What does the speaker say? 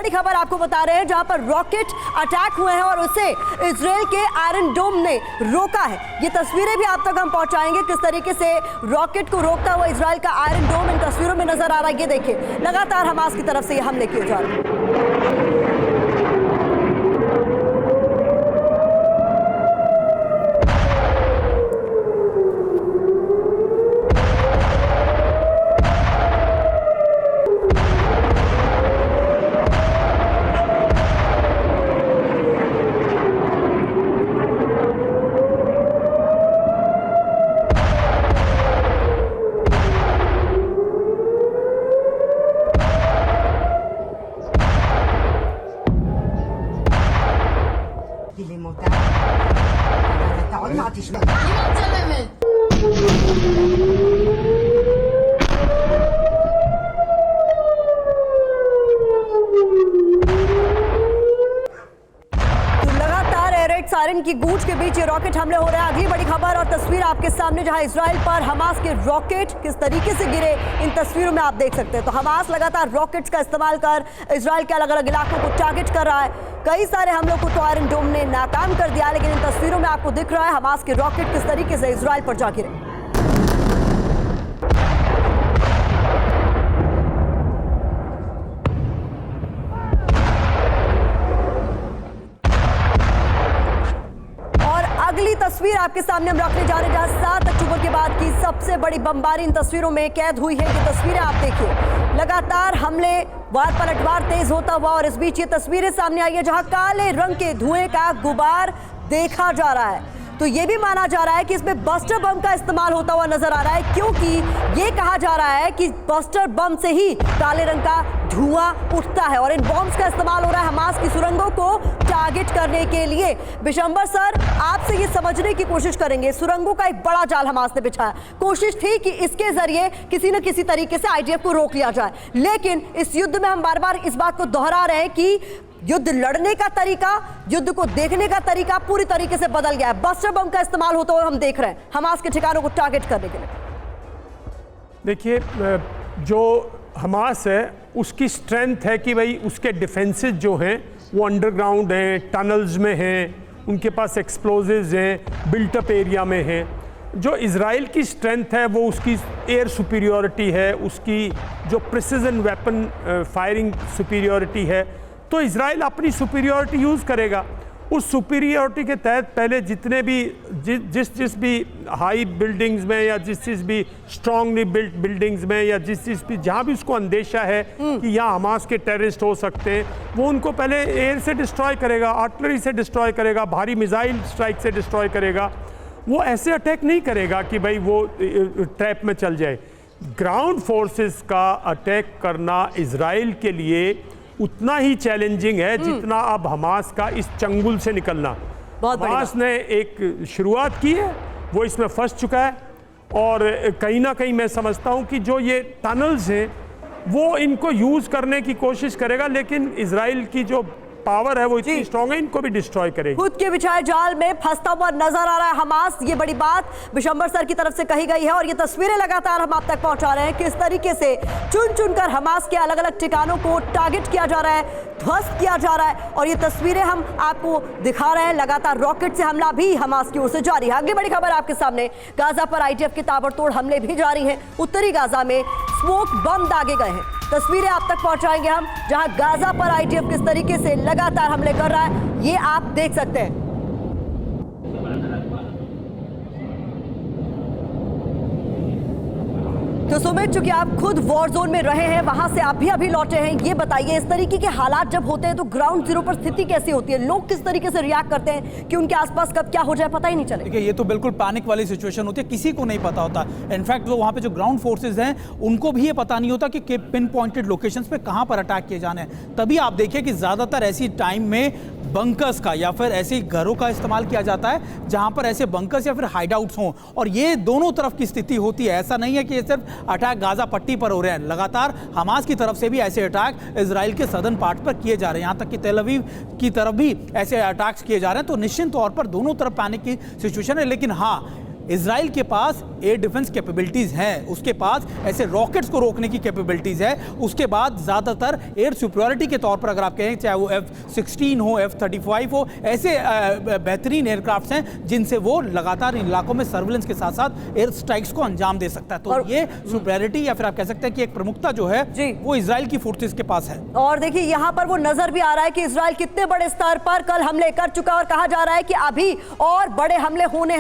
बड़ी खबर आपको बता रहे हैं, जहां पर रॉकेट अटैक हुए हैं और उसे इजराइल के आयरन डोम ने रोका है। ये तस्वीरें भी आप तक हम पहुंचाएंगे, किस तरीके से रॉकेट को रोकता हुआ इजराइल का आयरन डोम इन तस्वीरों में नजर आ रहा है। ये देखिए, लगातार हमास की तरफ से ये हमले किए जा रहे हैं। सायरन की गूंज के बीच ये रॉकेट हमले हो रहे हैं। अगली बड़ी खबर और तस्वीर आपके सामने, जहां इजराइल पर हमास के रॉकेट किस तरीके से गिरे, इन तस्वीरों में आप देख सकते हैं। तो हमास लगातार रॉकेट्स का इस्तेमाल कर इजराइल के अलग अलग इलाकों को टारगेट कर रहा है। कई सारे हमलों को तो आयरन डोम ने नाकाम कर दिया, लेकिन इन तस्वीरों में आपको दिख रहा है हमास के रॉकेट किस तरीके से इजराइल पर जा गिरे। अगली तस्वीर आपके सामने हम रखने जा रहे हैं, जहां 7 अक्टूबर के बाद की सबसे बड़ी बमबारी इन तस्वीरों में कैद हुई है। ये तस्वीरें आप देखिए, लगातार हमले, वार पलटवार तेज होता हुआ, और इस बीच ये तस्वीरें सामने आई है जहां काले रंग के धुएं का गुबार देखा जा रहा है। तो ये भी माना जा रहा है कि इसमें बस्टर बम का इस्तेमाल होता हुआ नजर आ रहा है, क्योंकि ये कहा जा रहा है कि बस्टर बम से ही काले रंग का धुआं उठता है और इन बॉम्ब्स का इस्तेमाल हो रहा है हमास की सुरंगों को टारगेट करने के लिए। बिशंबर सर, आपसे ये समझने की कोशिश करेंगे, सुरंगों का एक बड़ा जाल हमास ने बिछाया, कोशिश थी कि इसके जरिए किसी न किसी तरीके से आईडीएफ को रोक लिया जाए, लेकिन इस युद्ध में हम बार बार इस बात को दोहरा रहे हैं कि युद्ध लड़ने का तरीका, युद्ध को देखने का तरीका पूरी तरीके से बदल गया है। बस्टर बम का इस्तेमाल होता हुआ हम देख रहे हैं हमास के ठिकानों को टारगेट करने के लिए। देखिए, जो हमास है उसकी स्ट्रेंथ है कि भाई उसके डिफेंसेस जो हैं वो अंडरग्राउंड हैं, टनल्स में हैं, उनके पास एक्सप्लोजिव्स हैं, बिल्टअप एरिया में हैं। जो इज़राइल की स्ट्रेंथ है वो उसकी एयर सुपीरियॉरिटी है, उसकी जो प्रिसिजन वेपन फायरिंग सुपीरियॉरिटी है। तो इज़राइल अपनी सुपीरियॉरिटी यूज़ करेगा। उस सुपीरियॉरिटी के तहत पहले जितने भी जिस भी हाई बिल्डिंग्स में या जिस भी स्ट्रांगली बिल्ट बिल्डिंग्स में या जिस भी जहाँ भी उसको अंदेशा है कि यहाँ हमास के टेररिस्ट हो सकते हैं, वो उनको पहले एयर से डिस्ट्रॉय करेगा, आर्टिलरी से डिस्ट्रॉय करेगा, भारी मिसाइल स्ट्राइक से डिस्ट्रॉय करेगा। वो ऐसे अटैक नहीं करेगा कि भाई वो ट्रैप में चल जाए। ग्राउंड फोर्सेस का अटैक करना इज़राइल के लिए उतना ही चैलेंजिंग है जितना अब हमास का इस चंगुल से निकलना। हमास ने एक शुरुआत की है, वो इसमें फंस चुका है, और कहीं ना कहीं मैं समझता हूं कि जो ये टनल्स हैं वो इनको यूज़ करने की कोशिश करेगा, लेकिन इजराइल की जो पावर है वो इतनी स्ट्रांग है, इनको भी डिस्ट्रॉय करेगी। खुद के बिछाए जाल में फंसता हुआ नजर आ रहा है हमास, ये बड़ी बात बिशंबर सर की तरफ से कही गई है, और ये तस्वीरें लगातार हम आप तक पहुंचा रहे हैं, किस तरीके से चुन चुनकर हमास के अलग अलग ठिकानों को टारगेट किया जा रहा है, ध्वस्त किया जा रहा है, और ये तस्वीरें हम आपको दिखा रहे हैं। लगातार रॉकेट से हमला भी हमास की ओर से जारी है। अगली बड़ी खबर आपके सामने, गाजा पर आईडीएफ के ताबड़तोड़ हमले भी जारी हैं। उत्तरी गाजा में स्मोक बम दागे गए हैं, तस्वीरें आप तक पहुंचाएंगे हम, जहां गाजा पर आईडीएफ किस तरीके से लगातार हमले कर रहा है, ये आप देख सकते हैं। तो सुमित, चूंकि आप खुद वॉर जोन में रहे हैं, वहां से आप भी अभी लौटे हैं, ये बताइए इस तरीके के हालात जब होते हैं तो ग्राउंड जीरो पर स्थिति कैसी होती है, लोग किस तरीके से रिएक्ट करते हैं कि उनके आसपास कब क्या हो जाए पता ही नहीं चले। देखिए, ये तो बिल्कुल पैनिक वाली सिचुएशन होती है, किसी को नहीं पता होता। इनफैक्ट वहाँ पे जो ग्राउंड फोर्सेज हैं उनको भी ये पता नहीं होता कि पिन पॉइंटेड लोकेशंस पे कहाँ पर अटैक किए जाने हैं। तभी आप देखिए कि ज्यादातर ऐसी टाइम में बंकर्स का या फिर ऐसे घरों का इस्तेमाल किया जाता है जहां पर ऐसे बंकर्स या फिर हाइडआउट्स हों, और ये दोनों तरफ की स्थिति होती है। ऐसा नहीं है कि ये सिर्फ अटैक गाजा पट्टी पर हो रहे हैं, लगातार हमास की तरफ से भी ऐसे अटैक इजराइल के सदर्न पार्ट पर किए जा रहे हैं, यहां तक कि तेल अवीव की तरफ भी ऐसे अटैक्स किए जा रहे हैं। तो निश्चित तौर पर दोनों तरफ पैनिक की सिचुएशन है, लेकिन हाँ, इजराइल के पास एयर डिफेंस कैपेबिलिटीज हैं, उसके पास ऐसे रॉकेट्स को रोकने की कैपेबिलिटीज है, उसके बाद ज्यादातर एयर सुपीरियरिटी के तौर पर अगर आप कहें, चाहे वो F-16 हो, F-35 हो, ऐसे बेहतरीन एयरक्राफ्ट्स हैं जिनसे वो लगातार इन इलाकों में सर्विलेंस के साथ साथ एयर स्ट्राइक्स को अंजाम दे सकता है। तो ये सुपीरियरिटी या फिर आप कह सकते हैं कि एक प्रमुखता जो है वो इजराइल की फोर्सेस के पास है। और देखिए यहां पर वो नजर भी आ रहा है कि इजराइल कितने बड़े स्तर पर कल हमले कर चुका है और कहा जा रहा है कि अभी और बड़े हमले होने